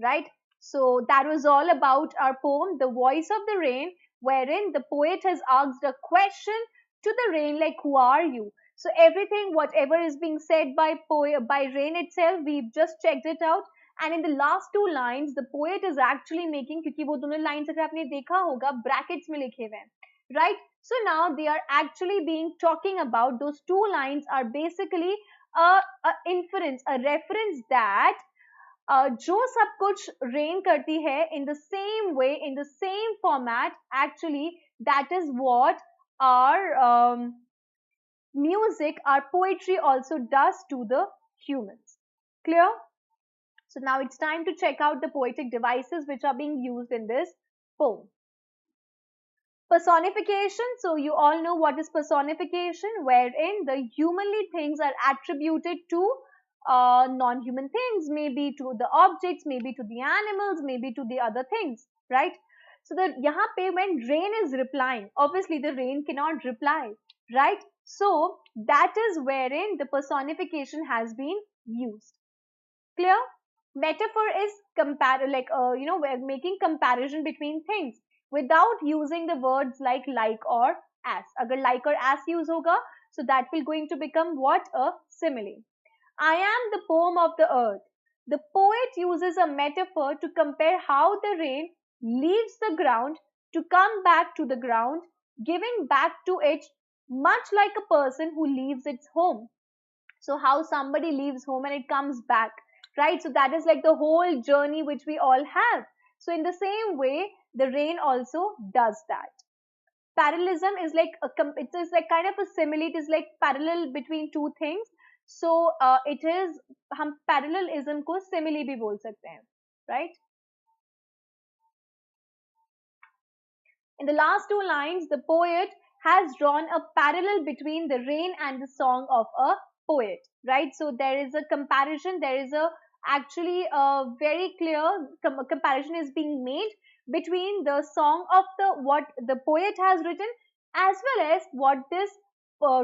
Right? So that was all about our poem, The Voice of the Rain, wherein the poet has asked a question to the rain, like, who are you? So everything, whatever is being said by rain itself, we've just checked it out. And in the last two lines, the poet is actually making, क्योंकि वो दोनों lines अगर आपने देखा होगा, brackets में लिखे हुए हैं, right? So now they are actually talking about, those two lines are basically a inference, a reference that जो सब कुछ रेन करती है in the same way, in the same format, actually that is what our music, our poetry also does to the humans. Clear? So now it's time to check out the poetic devices which are being used in this poem. Personification. So you all know what is personification, wherein the humanly things are attributed to non-human things, maybe to the objects, maybe to the animals, maybe to the other things, right? So that यहाँ पे when rain is replying, obviously the rain cannot reply, right? So that is wherein the personification has been used. Clear? Metaphor is we're making comparison between things without using the words like or as. Agar like or as use hoga, so that will going to become what? A simile. I am the poem of the earth. The poet uses a metaphor to compare how the rain leaves the ground to come back to the ground, giving back to it much like a person who leaves its home. So how somebody leaves home and it comes back, right? So that is like the whole journey which we all have. So in the same way, the rain also does that. Parallelism is like it is like kind of a simile. It is like parallel between two things. So it is, हम parallelism को simile भी बोल सकते हैं, right? In the last two lines, the poet has drawn a parallel between the rain and the song of a poet, right? So there is a comparison, there is a actually a very clear comparison is being made between the song of the what the poet has written as well as what this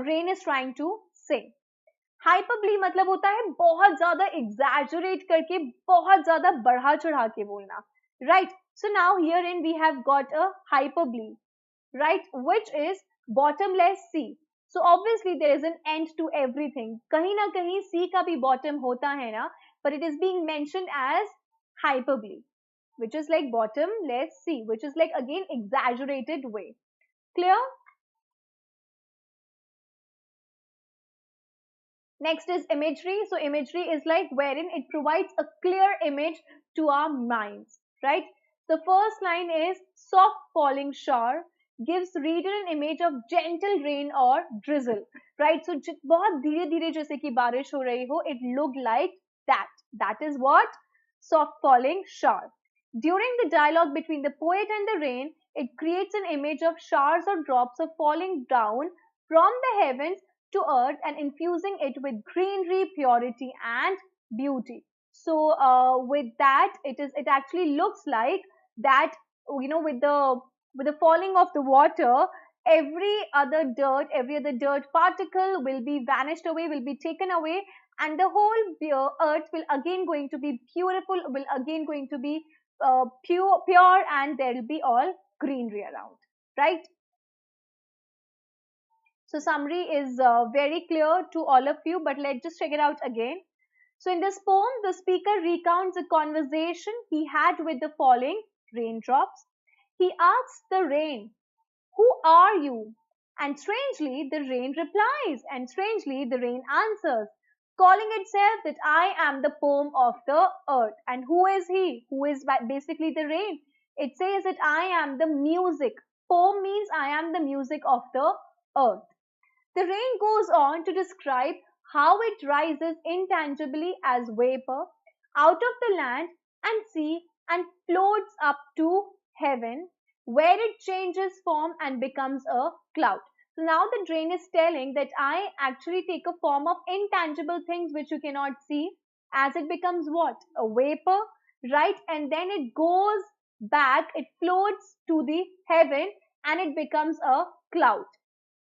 rain is trying to say. Hyperbole मतलब होता है बहुत ज्यादा exaggerate करके बहुत ज्यादा बढ़ा चढ़ा के बोलना, right? So now here in we have got a hyperbole, right, which is bottomless sea. So obviously there is an end to everything. कहीं ना कहीं sea का भी bottom होता है ना, but it is being mentioned as hyperbole, which is like bottomless sea, which is like again exaggerated way. Clear? Next is imagery. So imagery is like wherein it provides a clear image to our minds, right? The first line is soft falling shower gives reader an image of gentle rain or drizzle, right? So बहुत धीरे धीरे जैसे कि बारिश हो रही हो, it looked like that. That is what soft falling shower. During the dialogue between the poet and the rain, it creates an image of showers or drops of falling down from the heavens to earth and infusing it with greenery, purity, and beauty. So with that, it actually looks like that, you know, with the falling of the water, every other dirt particle will be vanished away, will be taken away, and the whole earth will again going to be beautiful, will again going to be pure, and there will be all greenery around, right? So summary is very clear to all of you, but let's just check it out again. So in this poem, the speaker recounts a conversation he had with the falling raindrops. He asks the rain, "Who are you?" And strangely, the rain replies, and strangely, the rain answers, calling itself that I am the poem of the earth. And who is he? Who is basically the rain? It says that I am the music. Poem means I am the music of the earth. The rain goes on to describe how it rises intangibly as vapor out of the land and sea and floats up to heaven, where it changes form and becomes a cloud. So now the rain is telling that I actually take a form of intangible things which you cannot see, as it becomes what? A vapor, right? And then it goes back, it floats to the heaven and it becomes a cloud.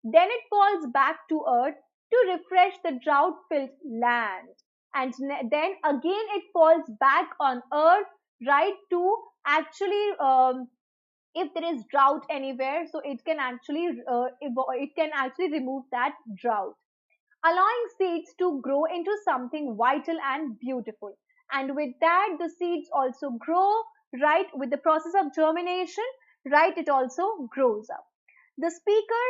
Then it falls back to earth to refresh the drought filled land. And then again it falls back on earth, right, to actually, if there is drought anywhere, so it can actually remove that drought, allowing seeds to grow into something vital and beautiful. And with that, the seeds also grow, right, with the process of germination, right, it also grows up. The speaker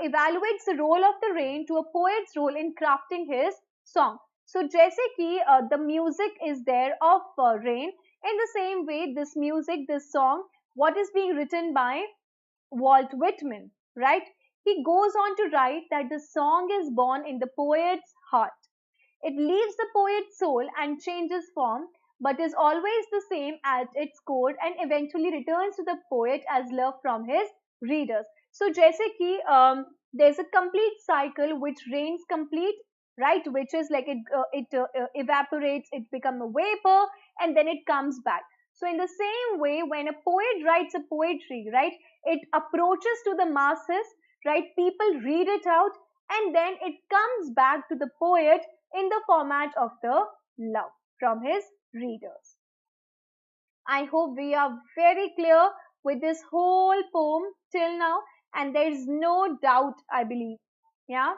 evaluates the role of the rain to a poet's role in crafting his song. So जैसे कि the music is there of rain, in the same way this music, this song, what is being written by Walt Whitman, right? He goes on to write that the song is born in the poet's heart. It leaves the poet's soul and changes form, but is always the same at its core and eventually returns to the poet as love from his readers. So जैसे कि there's a complete cycle which reigns complete, right? Which is like it evaporates, it becomes a vapor, and then it comes back. So in the same way, when a poet writes a poetry, right, it approaches to the masses, right? People read it out, and then it comes back to the poet in the format of the love from his readers. I hope we are very clear with this whole poem till now, and there is no doubt, I believe. Yeah.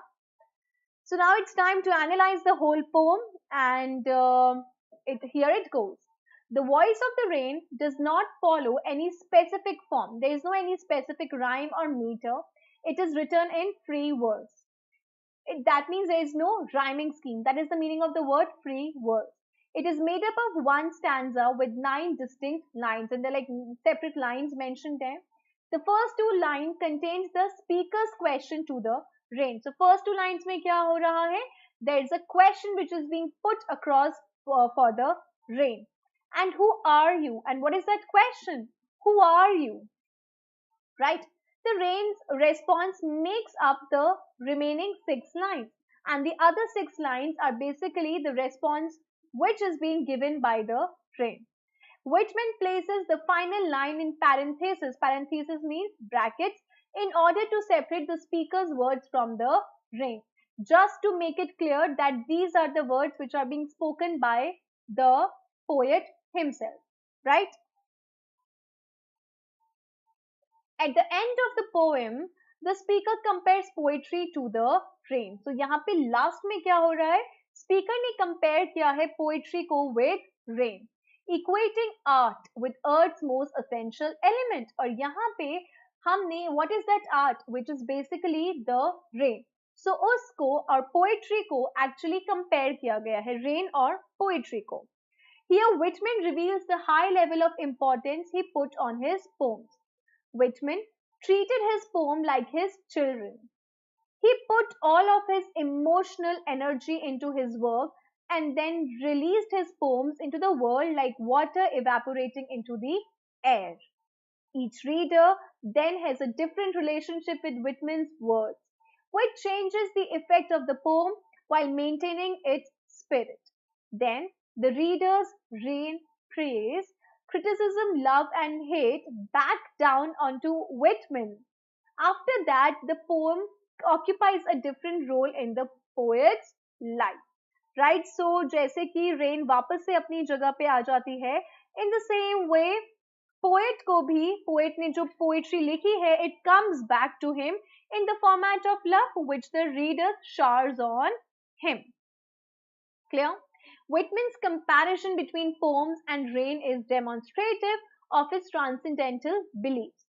So now it's time to analyze the whole poem, and here it goes. The voice of the rain does not follow any specific form. There is no any specific rhyme or meter. It is written in free verse. That means there is no rhyming scheme. That is the meaning of the word free verse. It is made up of one stanza with 9 distinct lines, and they're like separate lines mentioned there. The first 2 lines contains the speaker's question to the rain. So first 2 lines में क्या हो रहा है? There is a question which is being put across for the rain. And who are you? And what is that question? Who are you? Right? The rain's response makes up the remaining 6 lines, and the other 6 lines are basically the response which is being given by the rain. Whitman places the final line in parenthesis. Parenthesis means brackets, in order to separate the speaker's words from the rain, just to make it clear that these are the words which are being spoken by the poet himself, right? At the end of the poem, the speaker compares poetry to the rain. So यहाँ पे last में क्या हो रहा है? Speaker ने compare किया है poetry को with rain, equating art with earth's most essential element. और यहाँ पे हमने what is that art, which is basically the rain. So उसको और poetry को actually compare किया गया है, rain और poetry को. Here Whitman reveals the high level of importance he put on his poems. Whitman treated his poem like his children. He put all of his emotional energy into his work and then released his poems into the world like water evaporating into the air. Each reader then has a different relationship with Whitman's words, which changes the effect of the poem while maintaining its spirit. Then the readers rain praise, criticism, love, and hate back down onto Whitman. After that, the poem occupies a different role in the poet's life. Right? So, जैसे कि rain वापस से अपनी जगह पे आ जाती है, in the same way, poet को भी, poet ने जो poetry लिखी है, it comes back to him in the format of love, which the reader showers on him. Clear? Whitman's comparison between poems and rain is demonstrative of his transcendental beliefs.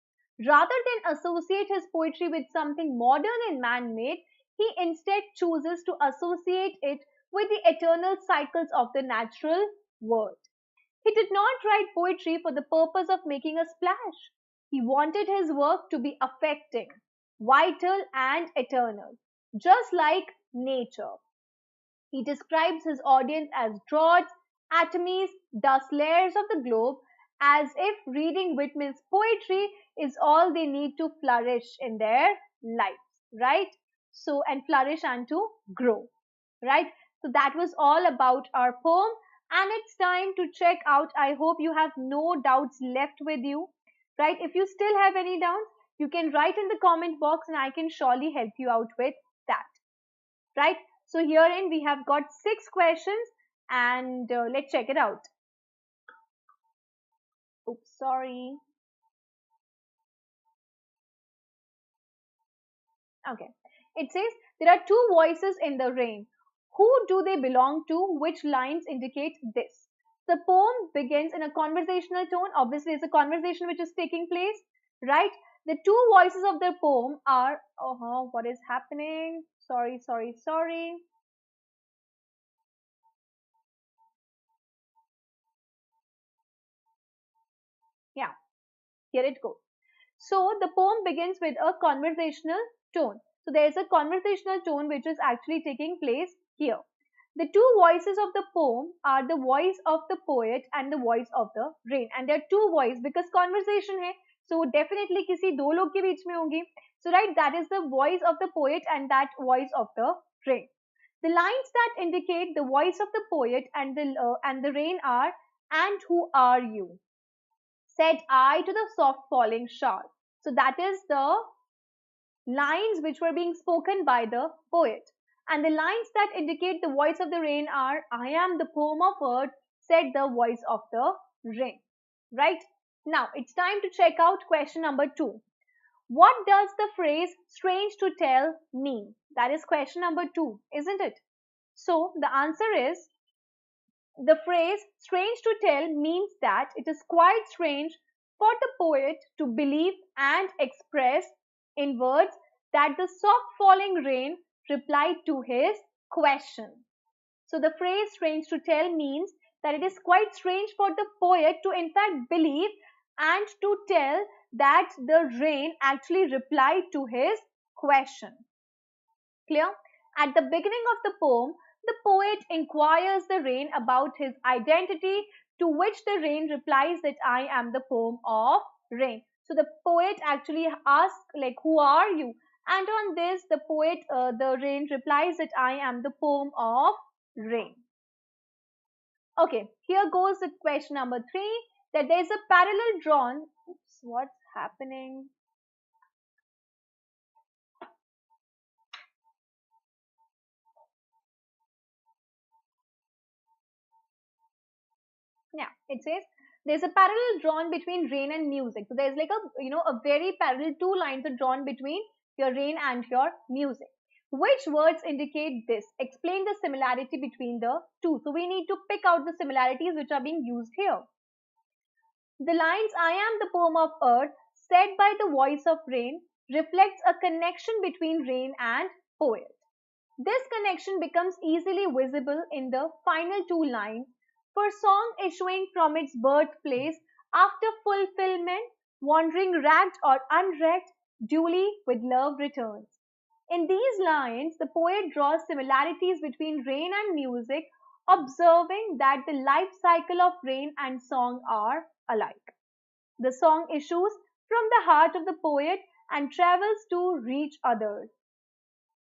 Rather than associate his poetry with something modern and man-made, he instead chooses to associate it with the eternal cycles of the natural world. He did not write poetry for the purpose of making a splash. He wanted his work to be affecting, vital, and eternal, just like nature. He describes his audience as droughts, atomies, dust layers of the globe, as if reading Whitman's poetry is all they need to flourish in their lives, right? So, and flourish and to grow, right? So, that was all about our poem, and it's time to check out. I hope you have no doubts left with you, right? If you still have any doubts, you can write in the comment box and I can surely help you out with that, right? So herein we have got 6 questions and let's check it out. Oops, sorry. Okay. It says there are 2 voices in the rain. Who do they belong to? Which lines indicate this? The poem begins in a conversational tone. Obviously, it's a conversation which is taking place, right? The 2 voices of the poem are, what is happening? Sorry. Yeah, here it goes. So the poem begins with a conversational tone. So there is a conversational tone which is actually taking place here. The 2 voices of the poem are the voice of the poet and the voice of the rain. And there are 2 voices because conversation hai. So definitely किसी दो लोग के बीच में होंगी. So right, that is the voice of the poet and that voice of the rain. The lines that indicate the voice of the poet and the rain are, "And who are you?" Said I to the soft falling shower. So that is the lines which were being spoken by the poet. And the lines that indicate the voice of the rain are, "I am the poem of earth," said the voice of the rain. Right? Now it's time to check out question number 2. What does the phrase "strange to tell" mean? That is question number 2, isn't it? So the answer is, the phrase "strange to tell" means that it is quite strange for the poet to believe and express in words that the soft falling rain replied to his question. So the phrase "strange to tell" means that it is quite strange for the poet to in fact believe and to tell that the rain actually replied to his question. Clear? At the beginning of the poem, the poet inquires the rain about his identity, to which the rain replies that "I am the poem of rain." So the poet actually asks like, who are you? And on this, the poet, the rain replies that I am the poem of rain. Okay, here goes the question number 3, that there is a parallel drawn. Oops, what's happening? Yeah, it says there's a parallel drawn between rain and music. So there's like a very parallel, two lines are drawn between your rain and your music. Which words indicate this? Explain the similarity between the two. So we need to pick out the similarities which are being used here. The lines I am the poem of earth, said by the voice of rain, reflects a connection between rain and poet. This connection becomes easily visible in the final two lines. For song issuing from its birthplace after fulfillment, wandering ragged or unrecked, duly with love returns. In these lines, the poet draws similarities between rain and music, observing that the life cycle of rain and song are alike. The song issues from the heart of the poet and travels to reach others.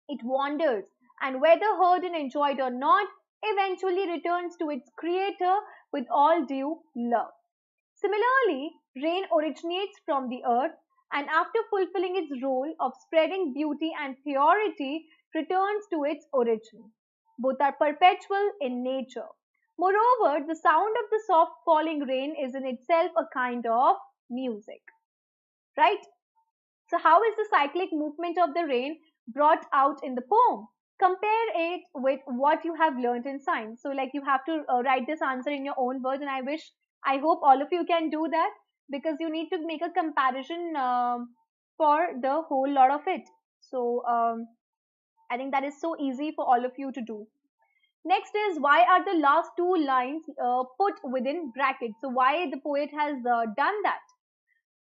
It wanders, and whether heard and enjoyed or not, eventually returns to its creator with all due love. Similarly, rain originates from the earth and after fulfilling its role of spreading beauty and purity, returns to its origin. Both are perpetual in nature. Moreover, the sound of the soft falling rain is in itself a kind of music, right? So, how is the cyclic movement of the rain brought out in the poem? Compare it with what you have learned in science. So, like you have to write this answer in your own words, and I hope all of you can do that because you need to make a comparison for the whole lot of it. So, I think that is so easy for all of you to do. Next is why are the last two lines put within brackets? So, why the poet has done that?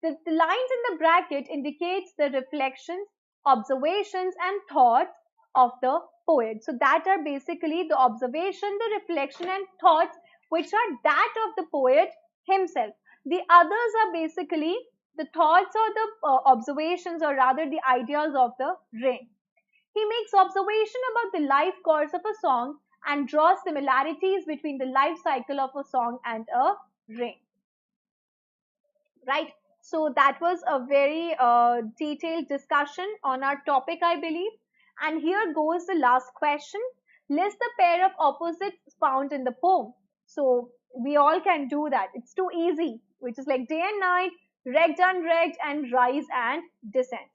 The lines in the bracket indicates the reflections, observations and thoughts of the poet. So that are basically the observation, the reflection and thoughts which are that of the poet himself. The others are basically the thoughts or the observations or rather the ideas of the rain. He makes observation about the life course of a song and draws similarities between the life cycle of a song and a rain, right? So that was a very detailed discussion on our topic, I believe. And here goes the last question. List the pair of opposites found in the poem. So we all can do that. It's too easy, which is like day and night, wrecked, unwrecked, and rise and descent,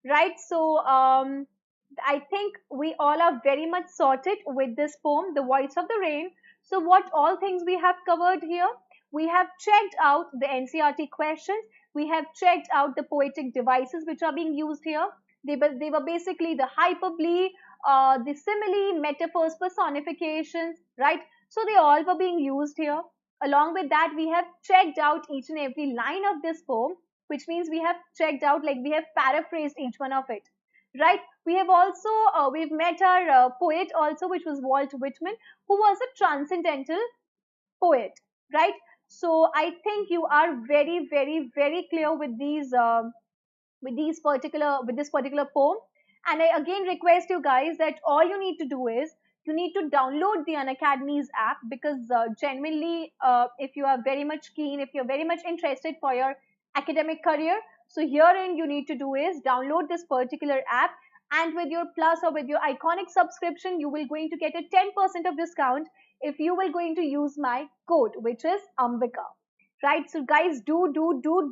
right? So I think we all are very much sorted with this poem, The Voice of the Rain. So what all things we have covered here? We have checked out the NCRT questions. We have checked out the poetic devices which are being used here. They were basically the hyperbole, the simile, metaphors, personifications, right? So they all were being used here. Along with that, we have checked out each and every line of this poem, which means we have checked out, like we have paraphrased each one of it, right? We have also we've met our poet also, which was Walt Whitman, who was a transcendental poet, right? So I think you are very, very, very clear with with this particular poem. And I again request you guys that all you need to do is you need to download the Unacademy's app because genuinely, if you are very much keen, if you're very much interested for your academic career, so herein you need to do is download this particular app, and with your plus or with your iconic subscription, you will going to get a 10% of discount if you will going to use my code, which is Ambika, right? So guys, do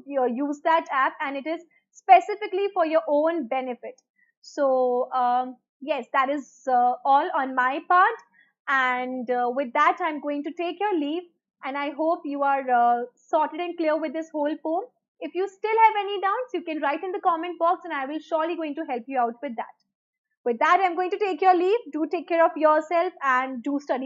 use that app, and it is specifically for your own benefit. So yes, that is all on my part, and with that I'm going to take your leave, and I hope you are sorted and clear with this whole poem. If you still have any doubts, you can write in the comment box and I will surely going to help you out with that. With that, I'm going to take your leave. Do take care of yourself and do study